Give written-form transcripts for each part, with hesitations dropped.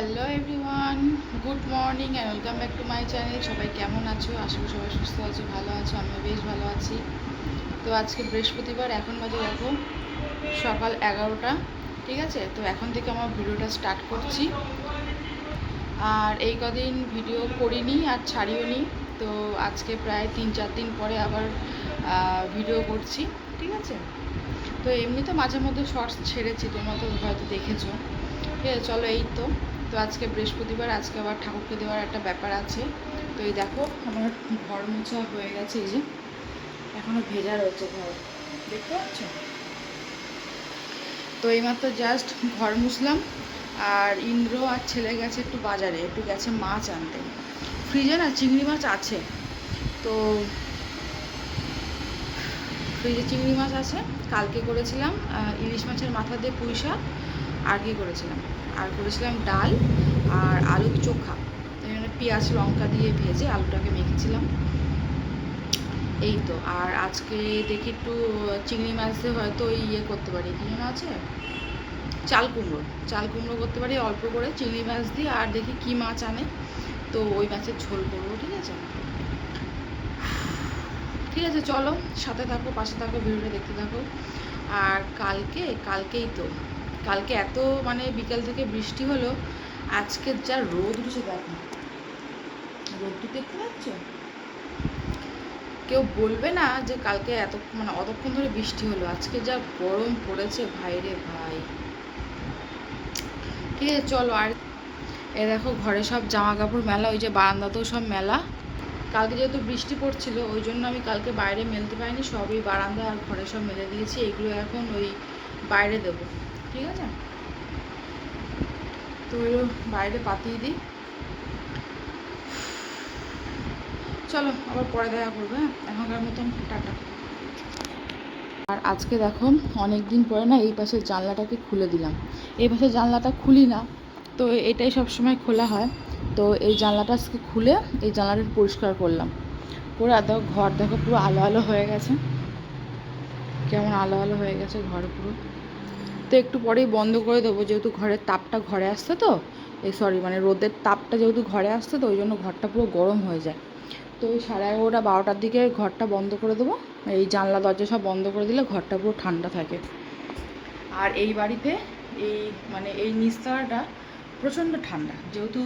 Hello everyone, good morning and welcome back to my channel. সবাই কেমন আছো? আশা করি সবাই সুস্থ আছো, ভালো আছো। আমিও বেশ ভালো আছি। তো আজকে বৃহস্পতিবার, এখন বাজে দেখো সকাল 11টা। ঠিক আছে, তো এখন থেকে আমার ভিডিওটা স্টার্ট করছি। আর এই কদিন ভিডিও করিনি আর ছাড়িও নি, তো আজকে প্রায় 3-4 দিন পরে আবার ভিডিও করছি। ঠিক আছে, তো এমনি তো মাঝে মধ্যে শর্টস ছেড়েছি, তোমরা তো হয়তো দেখেছো। ঠিক আছে, চলো এই তো আজকে বৃহস্পতিবার, আজকে আবার ঠাকুরকে দেওয়ার একটা ব্যাপার আছে। তো এই দেখো আমার ঘর মোছা হয়ে গেছে, এই যে এখনও ভেজা রয়েছে ঘর, দেখতে পাচ্ছ? তো এইমাত্র জাস্ট ঘর মুছলাম। আর ইন্দ্র আর ছেলে গেছে একটু বাজারে, একটু গেছে মাছ আনতে। ফ্রিজে না চিংড়ি মাছ আছে, তো ফ্রিজে চিংড়ি মাছ আছে। কালকে করেছিলাম ইলিশ মাছের মাথা দিয়ে পুঁই শাক, আর কি করেছিলাম, আর করেছিলাম ডাল আর আলুর চোখা। এখানে পেঁয়াজ লঙ্কা দিয়ে ভেজে আলুটাকে মেখেছিলাম। এই তো, আর আজকে দেখি একটু চিংড়ি মাছ দিয়ে হয়তো ইয়ে করতে পারি, কি যেন আছে, চাল কুমড়ো করতে পারি অল্প করে চিংড়ি মাছ দিয়ে। আর দেখি কি মাছ আনে, তো ওই মাছের ঝোল করবো। ঠিক আছে, ঠিক আছে, চলো সাথে থাকো, পাশে থাকো, ভিডিওটা দেখতে থাকো। আর কালকেই তো কালকে এত মানে বিকাল থেকে বৃষ্টি হলো, আজকে যা রোদ উঠেছে দেখো, রোদটা দেখতে পাচ্ছ? কেউ বলবে না যে কালকে এত মানে অতক্ষণ ধরে বৃষ্টি হলো। আজকে যা গরম পড়েছে ভাই রে ভাই। ঠিক আছে, চলো। আর এ দেখো ঘরে সব জামা কাপড় মেলা, ওই যে বারান্দাতেও সব মেলা। কালকে যেহেতু বৃষ্টি পড়ছিল, ওই জন্য আমি কালকে বাইরে মেলতে পারিনি, সবই বারান্দা আর ঘরে সব মেলে দিয়েছি। এগুলো এখন ওই বাইরে দেবো। ঠিক আছে, তো ওইগুলো বাইরে পাতিয়ে দিই। চলো আবার পরে দেখা করবো, হ্যাঁ? এখনকার মতন টাটা। আর আজকে দেখো অনেক দিন পরে না এই পাশের জানলাটাকে খুলে দিলাম। এই পাশের জানলাটা খুলি না, তো এটাই সব সময় খোলা হয়। তো এই জানলাটা আজকে খুলে এই জানলাটা পরিষ্কার করলাম, করে আর দেখো ঘর দেখো পুরো আলো আলো হয়ে গেছে। কেমন আলো আলো হয়ে গেছে ঘর পুরো। তো একটু পরেই বন্ধ করে দেবো, যেহেতু ঘরের তাপটা ঘরে আসছে, তো মানে রোদের তাপটা যেহেতু ঘরে আসছে, তো ওই জন্য ঘরটা পুরো গরম হয়ে যায়। তো ওই 11:30 12টার দিকে ঘরটা বন্ধ করে দেবো। এই জানলা দরজা সব বন্ধ করে দিলে ঘরটা পুরো ঠান্ডা থাকে। আর এই বাড়িতে এই নিচতলাটা প্রচণ্ড ঠান্ডা, যেহেতু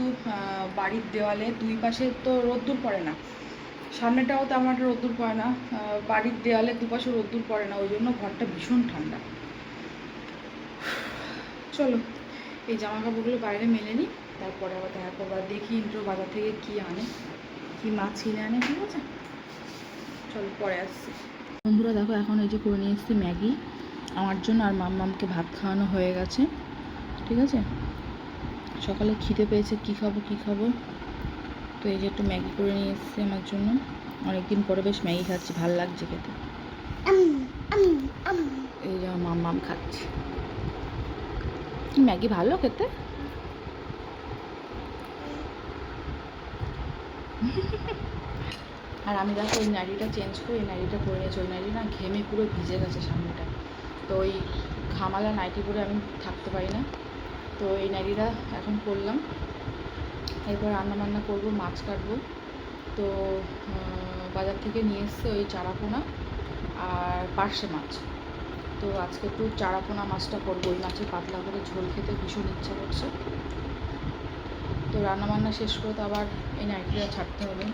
বাড়ির দেওয়ালে দুই পাশে তো রোদ্দুর পড়ে না, সামনেটাও তো আমার রোদ্দুর পড়ে না, বাড়ির দেওয়ালে দুপাশে রোদ্দুর পড়ে না, ওই জন্য ঘরটা ভীষণ ঠান্ডা। চলো এই জামা কাপড়গুলো বাইরে মেলে নিই, তারপরে আবার দেখা করবো। দেখি ইন্দ্র বাজার থেকে কী আনে, কী মাছ কিনে আনে। ঠিক আছে, চলো পরে আসছি। বন্ধুরা দেখো এখন এই যে করে নিয়ে এসেছি ম্যাগি আমার জন্য, আর মাম্মামকে ভাত খাওয়ানো হয়ে গেছে। ঠিক আছে, সকালে খিদে পেয়েছে, কী খাবো, তো এই যে একটু ম্যাগি করে নিয়ে এসেছি আমার জন্য। অনেকদিন পরে বেশ ম্যাগি খাচ্ছি, ভালো লাগছে খেতে। এই যে মাম্মাম খাচ্ছে। ম্যাগি ভালো খেতে। আর আমি দেখো ওই নাড়িটা চেঞ্জ করে এই নাড়িটা পরে নিয়েছি। ওই নাড়ি না ঘেমে পুরো ভিজে গেছে সামনেটা, তো ওই ঘামালা নাইটি পরে আমি থাকতে পারি না, তো এই নাড়িটা এখন পরলাম। এরপর রান্নাবান্না করবো, মাছ কাটবো। তো বাজার থেকে নিয়ে এসছে ওই চারাপোনা আর পার্শে মাছ। তো আজকে একটু চারাপোনা মাছটা করবো, ওই মাছের পাতলা করে ঝোল খেতে ভীষণ ইচ্ছা করছে। তো রান্নাবান্না শেষ করে তো আবার এই নাইটিটা ছাড়তে হবে।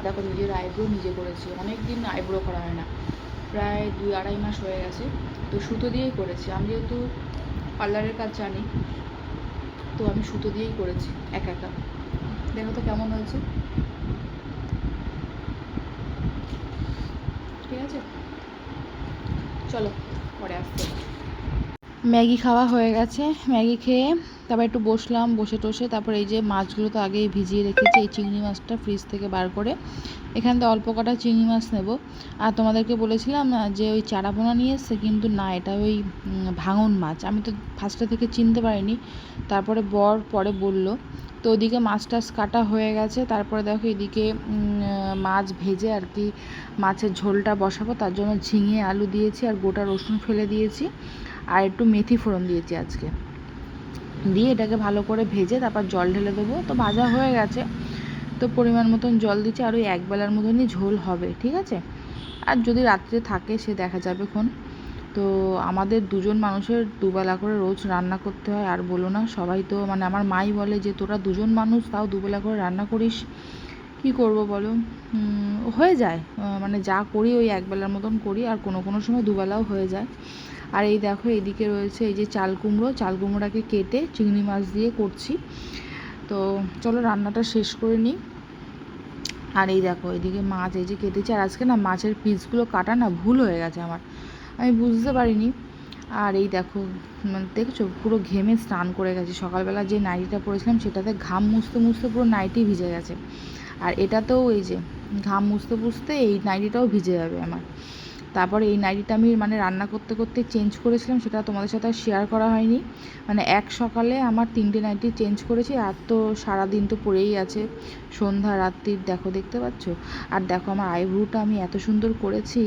দেখো নিজের আইব্রো নিজে করেছি, অনেক দিন আইব্রো করা হয় না, প্রায় 2-2.5 মাস হয়ে গেছে। তো সুতো দিয়েই করেছি, আমি যেহেতু পার্লারের কাজ জানি, তো আমি সুতো দিয়েই করেছি একা। দেখো তো কেমন হয়েছে। ঠিক আছে, চলো পরে আসতে। ম্যাগি খাওয়া হয়ে গেছে, ম্যাগি খেয়ে তারপর একটু বসলাম, বসে টসে তারপর এই যে মাছগুলো তো আগেই ভিজিয়ে রেখেছি। এই চিংড়ি মাছটা ফ্রিজ থেকে বার করে এখান থেকে অল্প কটা চিংড়ি মাছ নেব। আর তোমাদেরকে বলেছিলাম যে ওই চারাপোনা নিয়ে এসছে, কিন্তু না, এটা ওই ভাঙন মাছ। আমি তো ফার্স্টে থেকে চিনতে পারিনি, তারপরে বর পরে বলল। তো ওদিকে মাছ টাছ কাটা হয়ে গেছে। তারপরে দেখো এদিকে মাছ ভেজে আর কি মাছের ঝোলটা বসাবো, তার জন্য ঝিঙে আলু দিয়েছি আর গোটা রসুন ফেলে দিয়েছি আর একটু মেথি ফোড়ন দিয়েছি আজকে, দিয়ে এটাকে ভালো করে ভেজে তারপর জল ঢেলে দেবো। তো ভাজা হয়ে গেছে, তো পরিমাণ মতন জল দিচ্ছি, আর ওই একবেলার মতনই ঝোল হবে, ঠিক আছে। আর যদি রাত্রে থাকে সে দেখা যাবে খন। তো আমাদের দুজন মানুষের দুবেলা করে রোজ রান্না করতে হয়। আর বলো না, সবাই তো মানে আমার মাই বলে যে তোরা দুজন মানুষ তাও দুবেলা করে রান্না করিস, কি করব বলো। হয়ে যায়, মানে যা করি ওই একবেলার মতন করি, আর কোনো কোনো সময় দুবেলাও হয়ে যায়। আর এই দেখো এইদিকে রয়েছে এই যে চাল কুমড়োটাকে কেটে চিংড়ি মাছ দিয়ে করছি। তো চলো রান্নাটা শেষ করে নিই। আর এই দেখো এদিকে মাছ এই যে কেটেছি, আর আজকে না মাছের পিসগুলো কাটা না ভুল হয়ে গেছে আমার, আমি বুঝতে পারিনি। আর এই দেখো মানে দেখছো পুরো ঘেমে স্নান করে গেছি, সকালবেলা যে নাইটিটা পরেছিলাম সেটাতে ঘাম মুছতে মুছতে পুরো নাইটি ভিজে গেছে। আর এটাতেও এই যে ঘাম মুছতে মুছতে এই নাইটিটাও ভিজে যাবে আমার। তারপরে এই নাইটিটা আমি মানে রান্না করতে করতে চেঞ্জ করেছিলাম, সেটা তোমাদের সাথে আর শেয়ার করা হয়নি। মানে এক সকালে আমার 3টে নাইটি চেঞ্জ করেছি, আর তো সারাদিন তো পরেই আছে, সন্ধ্যা রাত্রির দেখো, দেখতে পাচ্ছ। আর দেখো আমার আইব্রোটা আমি এত সুন্দর করেছি,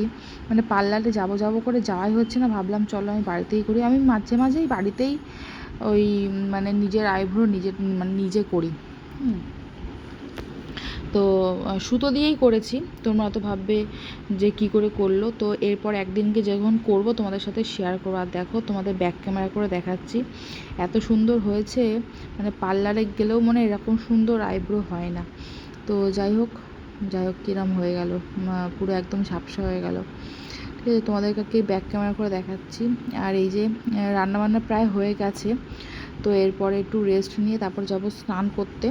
মানে পার্লারে যাবো করে যাওয়াই হচ্ছে না, ভাবলাম চলো আমি বাড়িতেই করি। আমি মাঝে মাঝেই বাড়িতেই ওই মানে নিজের আইব্রো নিজে করি। তো সুতো দিয়েই করেছি, তোমরা তো ভাববে যে কি করে করলো। তো এরপর একদিনকে যখন করব তোমাদের সাথে শেয়ার করবো। আর দেখো তোমাদের ব্যাক ক্যামেরা করে দেখাচ্ছি, এত সুন্দর হয়েছে, মানে পার্লারে গেলেও মনে এরকম সুন্দর আইব্রো হয় না। তো যাই হোক কিরম হয়ে গেল, পুরো একদম ঝাপসা হয়ে গেল, ঠিক আছে। তোমাদেরকে ব্যাক ক্যামেরা করে দেখাচ্ছি। আর এই যে রান্নাবান্না প্রায় হয়ে গেছে, তো এরপরে একটু রেস্ট নিয়ে তারপর যাব স্নান করতে।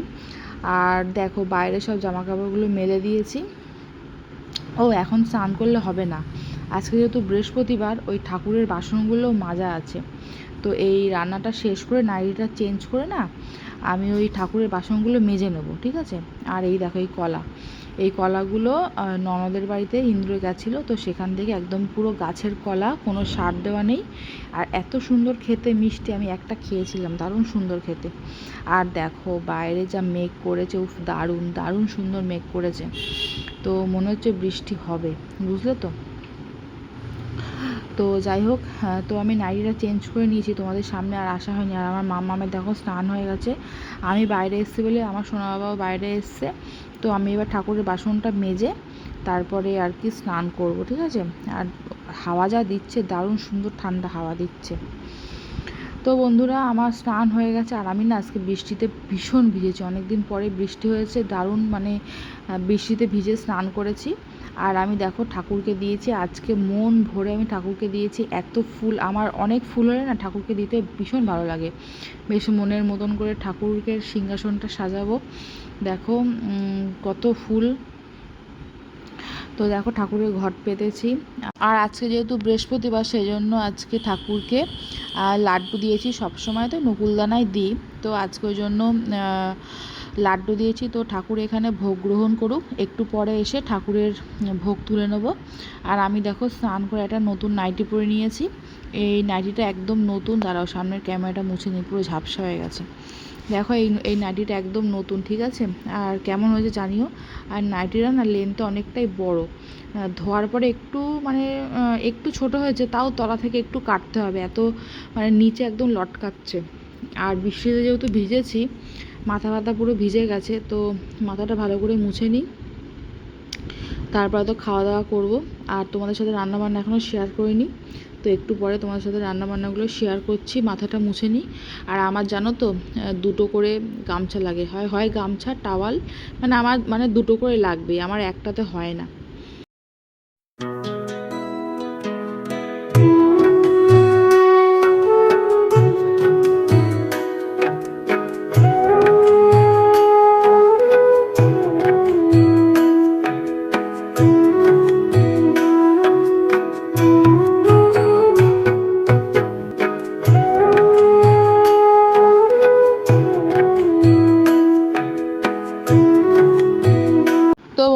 আর দেখো বাইরে সব জামা কাপড়গুলো মেলে দিয়েছি। এখন স্নান করলে হবে না, আজকে যেহেতু বৃহস্পতিবার, ওই ঠাকুরের বাসনগুলো মাজা আছে। তো এই রান্নাটা শেষ করে নাইটিটা চেঞ্জ করে না আমি ওই ঠাকুরের বাসনগুলো মেজে নেবো, ঠিক আছে। আর এই দেখো এই কলাগুলো ননদের বাড়িতে ইন্দ্র গেছিলো, তো সেখান থেকে একদম পুরো গাছের কলা, কোনো সার দেওয়া নেই। আর এত সুন্দর খেতে, মিষ্টি, আমি একটা খেয়েছিলাম, দারুণ সুন্দর খেতে। আর দেখো বাইরে যা মেঘ করেছে, উফ দারুণ সুন্দর মেঘ করেছে। তো মনে হচ্ছে বৃষ্টি হবে, বুঝলে তো। তো যাই হোক, তো আমি নাইটিটা চেঞ্জ করে নিয়েছি, তোমাদের সামনে আর আসা হয়নি। আর আমার মাম্মামের দেখো স্নান হয়ে গেছে, আমি বাইরে এসেছি বলে আমার সোনা বাবাও বাইরে এসছে। তো আমি এবার ঠাকুরের বাসনটা মেজে তারপরে আর কি স্নান করব, ঠিক আছে। আর হাওয়া যা দিচ্ছে, দারুণ সুন্দর ঠান্ডা হাওয়া দিচ্ছে। তো বন্ধুরা আমার স্নান হয়ে গেছে, আর আমি না আজকে বৃষ্টিতে ভীষণ ভিজেছি, অনেক দিন পরে বৃষ্টি হয়েছে, দারুণ মানে বৃষ্টিতে ভিজে স্নান করেছি। আর আমি দেখো ঠাকুরকে দিয়েছি, আজকে মন ভরে আমি ঠাকুরকে দিয়েছি। এত ফুল, আমার অনেক ফুল হলে না ঠাকুরকে দিতে ভীষণ ভালো লাগে, বেশ মনের মতন করে ঠাকুরকে সিংহাসনটা সাজাবো। দেখো কত ফুল। তো দেখো ঠাকুরের ঘট পেতেছি। আর আজকে যেহেতু বৃহস্পতিবার, সেই জন্য আজকে ঠাকুরকে লাড্ডু দিয়েছি, সবসময় তো নকুলদানাই দিই, তো আজকে ওই জন্য লাড্ডু দিয়েছি। তো ঠাকুর এখানে ভোগ গ্রহণ করুক, একটু পরে এসে ঠাকুরের ভোগ তুলে নেব। আর আমি দেখো স্নান করে একটা নতুন নাইটি পরে নিয়েছি, এই নাইটিটা একদম নতুন, দাঁড়াও সামনের ক্যামেরাটা মুছে নিই, পুরো ঝাপসা হয়ে গেছে। দেখো এই নাইটিটা একদম নতুন, ঠিক আছে। আর কেমন হয়েছে জানিও। আর নাইটিটা না লেন্থটা অনেকটাই বড়, ধোয়ার পরে একটু মানে একটু ছোট হয়েছে, তাও তলা থেকে একটু কাটতে হবে, এত মানে নিচে একদম লটকাচ্ছে। আর বৃষ্টিতে যেহেতু ভিজেছি, মাথা পুরো ভিজে গেছে, তো মাথাটা ভালো করে মুছে নিই, তারপরে তো খাওয়া দাওয়া করবো। আর তোমাদের সাথে রান্নাবান্না এখনও শেয়ার করিনি, তো একটু পরে তোমাদের সাথে রান্নাবান্নাগুলো শেয়ার করছি, মাথাটা মুছে নিই। আর আমার জানো তো দুটো করে গামছা লাগে, হয় গামছা টাওয়াল, মানে আমার মানে দুটো করে লাগবে, আমার একটাতে হয় না।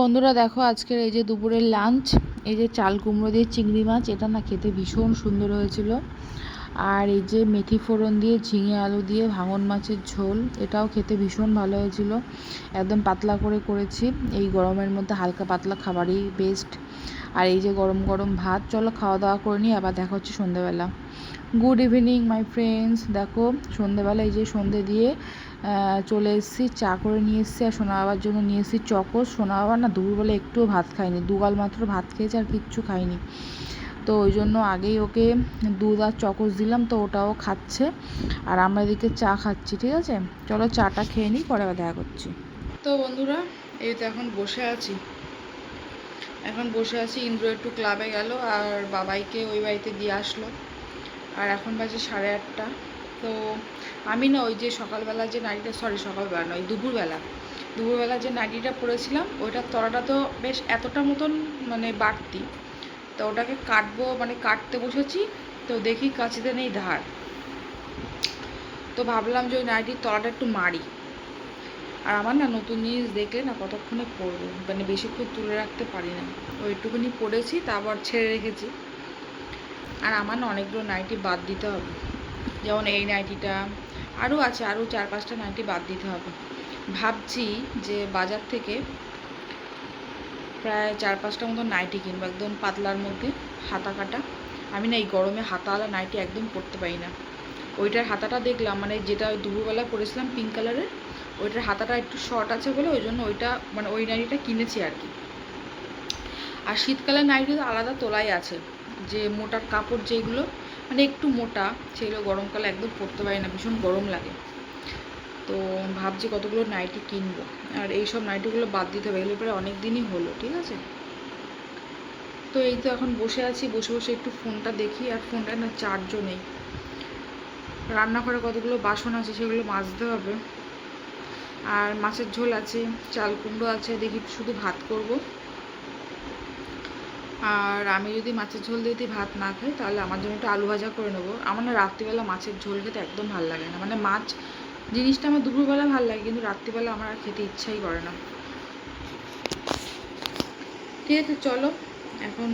বন্ধুরা দেখো আজকের এই যে দুপুরের লাঞ্চ, এই যে চাল কুমড়ো দিয়ে চিংড়ি মাছ, এটা না খেতে ভীষণ সুন্দর হয়েছিল। আর এই যে মেথি ফোড়ন দিয়ে ঝিঙে আলু দিয়ে ভাঙন মাছের ঝোল, এটাও খেতে ভীষণ ভালো হয়েছিল। একদম পাতলা করে করেছি, এই গরমের মধ্যে হালকা পাতলা খাবারই বেস্ট। আর এই যে গরম গরম ভাত। চলো খাওয়া দাওয়া করে নিই, আবার দেখা হচ্ছে সন্ধ্যেবেলা। Good evening my friends. দেখো সন্ধ্যেবেলা এই যে সন্ধ্যে দিয়ে চলে এসেছি, চা করে নিয়ে এসেছি, আর সোনা বাবার জন্য নিয়ে এসেছি চকোস। সোনা বাবা না দুপুরবেলা একটুও ভাত খায়নি, দুগাল মাত্র ভাত খেয়েছে, আর কিচ্ছু খায়নি। তো ওই জন্য আগেই ওকে দুধ আর চকোস দিলাম, তো ওটাও খাচ্ছে, আর আমরা এদিকে চা খাচ্ছি। ঠিক আছে, চলো চাটা খেয়ে নিই, পরে আবার দেখা করছি। তো বন্ধুরা, এই তো এখন বসে আছি, ইন্দ্র একটু ক্লাবে গেল, আর বাবাইকে ওই বাড়িতে দিয়ে আসলো, আর এখন বাজে 8:30। তো আমি না ওই যে সকালবেলা যে নাইটিটা, সকালবেলা নয়, দুপুরবেলা যে নাইটিটা পরেছিলাম, ওইটার তলাটা তো বেশ এতটা মতন মানে বাড়তি, তো ওটাকে কাটবো, মানে কাটতে বসেছি, তো দেখি কাঁচিতে নেই ধার। তো ভাবলাম যে ওই নাইটির তলাটা একটু মারি। আর আমার না নতুন জিনিস দেখলে না কতক্ষণে পরবো, মানে বেশিক্ষণ তুলে রাখতে পারি না। ওইটুকুনি পরেছি, তারপর ছেড়ে রেখেছি। আর আমার না অনেকগুলো নাইটি বাদ দিতে হবে, যেমন এই নাইটিটা, আরও আছে, আরও 4-5টা নাইটি বাদ দিতে হবে। ভাবছি যে বাজার থেকে প্রায় 4-5টা মতো নাইটি কিনবো, একদম পাতলার মধ্যে, হাতা কাটা। আমি না এই গরমে হাতাওয়ালা নাইটি একদম পরতে পারি না। ওইটার হাতাটা দেখলাম, মানে যেটা দুপুরবেলা পরেছিলাম পিঙ্ক কালারের, ওইটার হাতাটা একটু শর্ট আছে বলে ওই জন্য ওইটা, মানে ওই নাইটিটা কিনেছি আর কি। আর শীতকালের নাইটি তো আলাদা তোলাই আছে, যে মোটার কাপড় যেগুলো মানে একটু মোটা, সেগুলো গরমকালে একদম পরতে পারি না, ভীষণ গরম লাগে। তো ভাবছি কতগুলো নাইটি কিনবো, আর এইসব নাইটিগুলো বাদ দিতে হবে, এগুলো প্রায় অনেক দিনই হলো। ঠিক আছে, তো এই তো এখন বসে আছি, বসে বসে একটু ফোনটা দেখি, আর ফোনটা না চার্জও নেই। রান্নাঘরে কতগুলো বাসন আছে, সেগুলো মাজতে হবে, আর মাছের ঝোল আছে, চাল কুমড়ো আছে, দেখি শুধু ভাত করব। আর আমি যদি মাছের ঝোল দিয়ে ভাত না খাই, তাহলে আমার জন্য একটু আলু ভাজা করে নেবো। আমার না রাত্রিবেলা মাছের ঝোল খেতে একদম ভালো লাগে না, মানে মাছ জিনিসটা আমার দুপুরবেলা ভালো লাগে, কিন্তু রাত্রিবেলা আমার আর খেতে ইচ্ছাই করে না। ঠিক আছে, চলো এখন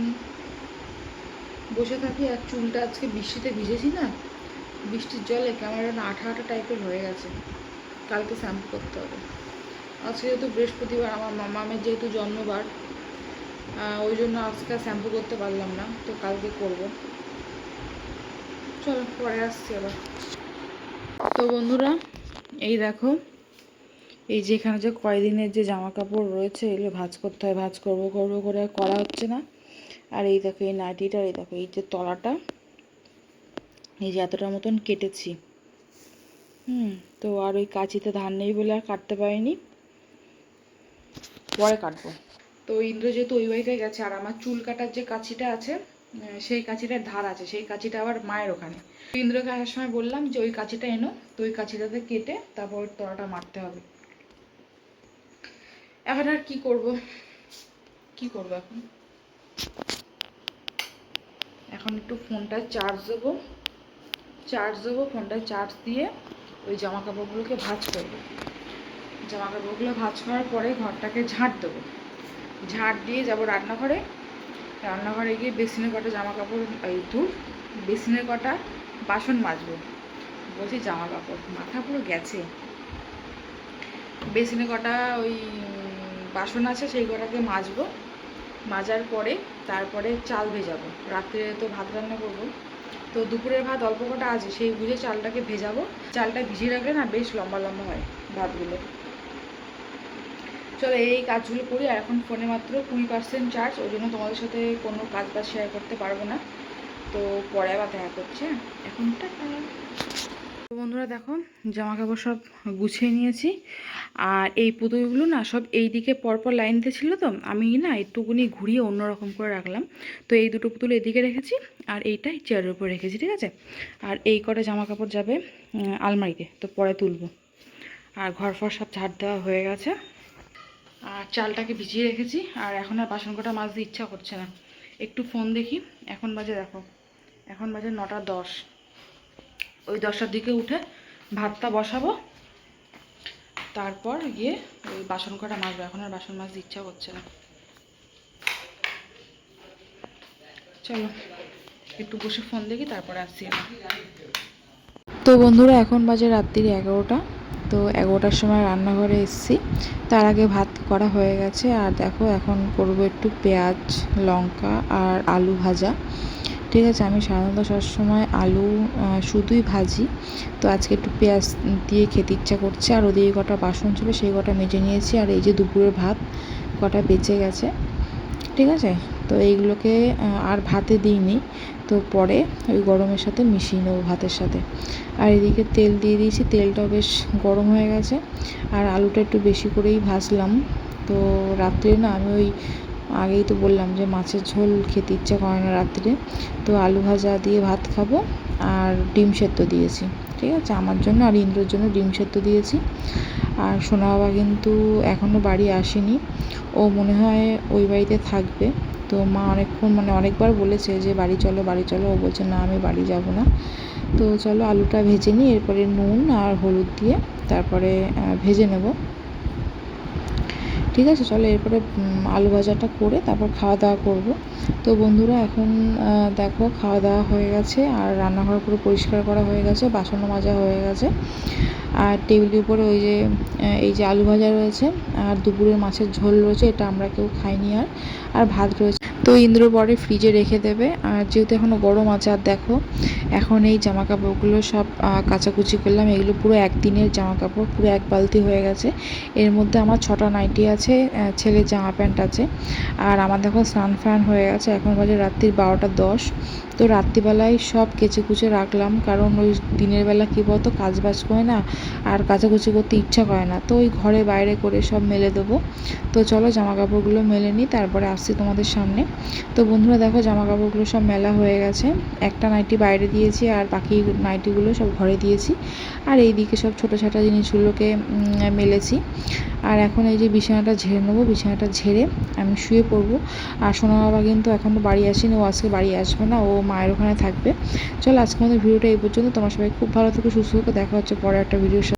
বসে থাকি। আর চুলটা আজকে বৃষ্টিতে ভিজেছি না, বৃষ্টির জলে কেমন না আঠা আঠা টাইপের হয়ে গেছে, কালকে শ্যাম্পু করতে হবে। আজকে যেহেতু বৃহস্পতিবার, আমার মামামের যেহেতু জন্মবার, ওই জন্য আজকে শ্যাম্পু করতে পারলাম না, তো কালকে করব। চলো পরে আসছি আবার। তো বন্ধুরা, এই দেখো, এই যে এখানে যে কয়দিনের যে জামা কাপড় রয়েছে, এগুলো ভাঁজ করতে হয়, ভাঁজ করবো করে আর করা হচ্ছে না। আর এই দেখো এই নাইটিটার, এই দেখো এই যে তলাটা, এই যে এতটা মতন কেটেছি। তো আর ওই কাঁচিতে ধার নেই বলে আর কাটতে পারিনি, পরে কাটবো। তো ইন্দ্র যেহেতু ওই বাড়িটায় গেছে, আর আমার চুল কাটার যে কাঁচিটা আছে, সেই কাঁচিটার ধার আছে, সেই কাঁচিটা আবার মায়ের ওখানে। ইন্দ্রকে আসার সময় বললাম যে ওই কাঁচিটা এনো, তো ওই কাঁচিটাতে কেটে তারপর ওই তলাটা মারতে হবে। এখন আর কি করব এখন একটু ফোনটা চার্জ দেবো, ফোনটা চার্জ দিয়ে ওই জামা কাপড়গুলোকে ভাঁজ করবো। জামা কাপড়গুলো ভাঁজ করার পরে ঘরটাকে ঝাঁট দেবো, ঝাঁট দিয়ে যাবো রান্নাঘরে গিয়ে বেসিনের কটা জামা কাপড়, এই বেসিনের কটা বাসন মাজবো। বলছি জামা কাপড়, মাথা পুরো গেছে। বেসিনে কটা ওই বাসন আছে, সেই কটাকে মাজবো, মাজার পরে তারপরে চাল ভেজাবো। রাত্রে তো ভাত রান্না করবো, তো দুপুরের ভাত অল্প কটা আছে, সেই বুঝে চালটাকে ভেজাবো। চালটা ভিজিয়ে রাখলে না বেশ লম্বা লম্বা হয় ভাতগুলো। চলো এই কাজগুলো করি। আর এখন ফোনে মাত্র 20% চার্জ, ওই জন্য তোমাদের সাথে কোনো কাজ শেয়ার করতে পারবো না। তো পরে আবার দেখা করছে, এখন টাটা। তো বন্ধুরা দেখো, জামা কাপড় সব গুছিয়ে নিয়েছি, আর এই পুতুলগুলো না সব এই দিকে পরপর লাইনতে ছিল, তো আমি না একটুকুনি ঘুরিয়ে অন্যরকম করে রাখলাম। তো এই দুটো পুতুল এদিকে রেখেছি, আর এইটাই চেয়ারের উপর রেখেছি। ঠিক আছে, আর এই কটা জামা কাপড় যাবে আলমারিতে, তো পরে তুলবো। আর ঘর ফর সব ঝাড় দেওয়া হয়ে গেছে, আর চালটাকে ভিজিয়ে রেখেছি। আর এখন আর বাসন কটা মাজতে ইচ্ছা করছে না, একটু ফোন দেখি। এখন বাজে দেখো, এখন বাজে 9:10। ওই 10টার দিকে উঠে ভাতটা বসাবো, তারপর গিয়ে ওই বাসন কটা মাজবো। এখন আর বাসন মাজতে ইচ্ছা করছে না। চলো একটু বসে ফোন দেখি, তারপরে আসছি। তো বন্ধুরা এখন বাজে রাত্রির 11টা। তো 11টার সময় রান্নাঘরে এসেছি। তার আগে ভাত করা হয়ে গেছে। আর দেখো এখন করব একটু পেঁয়াজ, লঙ্কা আর আলু ভাজা। ঠিক আছে, আমি সাধারণত সবসময় আলু শুধুই ভাজি। তো আজকে একটু পেঁয়াজ দিয়ে খেতে ইচ্ছা করছে। আর ওদিকে কটা বাসন ছিল, সেই কটা মেজে নিয়েছি। আর এই যে দুপুরের ভাত কটা বেঁচে গেছে। ঠিক আছে, তো এইগুলোকে আর ভাতে দিইনি, তো পরে ওই গরমের সাথে মিশিয়ে নেবো ভাতের সাথে। আর এদিকে তেল দিয়ে দিয়েছি, তেলটাও বেশ গরম হয়ে গেছে। আর আলুটা একটু বেশি করেই ভাজলাম। তো রাত্রে না আমি ওই আগেই তো বললাম যে মাছের ঝোল খেতে ইচ্ছা করে না রাত্রে, তো আলু ভাজা দিয়ে ভাত খাবো। আর ডিম সেদ্ধ দিয়েছি, ঠিক আছে, আমার জন্য আর ইন্দ্রর জন্য ডিম সেদ্ধ দিয়েছি। আর সোনা বাবা কিন্তু এখনও বাড়ি আসেনি, ও মনে হয় ওই বাড়িতে থাকবে। তো মা অনেকক্ষণ মানে অনেকবার বলেছে যে বাড়ি চলো বাড়ি চলো, ও বলছে না আমি বাড়ি যাব না। তো চলো আলুটা ভেজে নিই, এরপরে নুন আর হলুদ দিয়ে তারপরে ভেজে নেব। ঠিক আছে, চলো এরপরে আলু ভাজাটা করে তারপর খাওয়া দাওয়া করব। তো বন্ধুরা এখন দেখো খাওয়া দাওয়া হয়ে গেছে, আর রান্নাঘর পুরো পরিষ্কার করা হয়ে গেছে, বাসনও মাজা হয়ে গেছে। আর টেবিলের উপরে ওই যে এই যে আলু ভাজা রয়েছে, আর দুপুরের মাছের ঝোল রয়েছে, এটা আমরা কেউ খাইনি। আর ভাত রয়েছে, তো ইন্দ্র পরে ফ্রিজে রেখে দেবে। আর যেহেতু এখনও গরম আছে, আর দেখো এখন এই জামা কাপড়গুলো সব কাচাকুচি করলাম। এগুলো পুরো একদিনের জামা কাপড়, পুরো এক বালতি হয়ে গেছে। এর মধ্যে আমার 6টা নাইটি আছে, ছেলের জামা প্যান্ট আছে। আর আমার দেখো স্নান ফ্যান হয়ে গেছে, এখন বাজে রাত্রির 12টা 10। তো রাত্রিবেলায় সব কেচে কুচে রাখলাম, কারণ ওই দিনের বেলা কী বলতো কাজ বাজ করে না, আর কাচাকুচি করতে ইচ্ছা করে না, তো ওই ঘরে বাইরে করে সব মেলে দেবো। তো চলো জামা কাপড়গুলো মেলে নিই, তারপরে আসছি তোমাদের সামনে। তো বন্ধুরা দেখো জামা কাপড়গুলো সব মেলা হয়ে গেছে, একটা নাইটি বাইরে দিয়েছি আর বাকি নাইটিগুলো সব ঘরে দিয়েছি। আর এইদিকে সব ছোটো ছোটো জিনিসগুলোকে মেলেছি। আর এখন এই যে বিছানাটা ঝেড়ে নেবো, বিছানাটা ঝেড়ে আমি শুয়ে পড়বো। আর সোনা বাবা কিন্তু এখনও বাড়ি আসেনি, ও আজকে বাড়ি আসবে না, ও মায়ের ওখানে থাকবে। চলো আজকে আমাদের ভিডিওটা এই পর্যন্ত। তোমার সবাই খুব ভালো থেকো, সুস্থ থেকো, দেখা হচ্ছে পরে একটা ভিডিওর সাথে।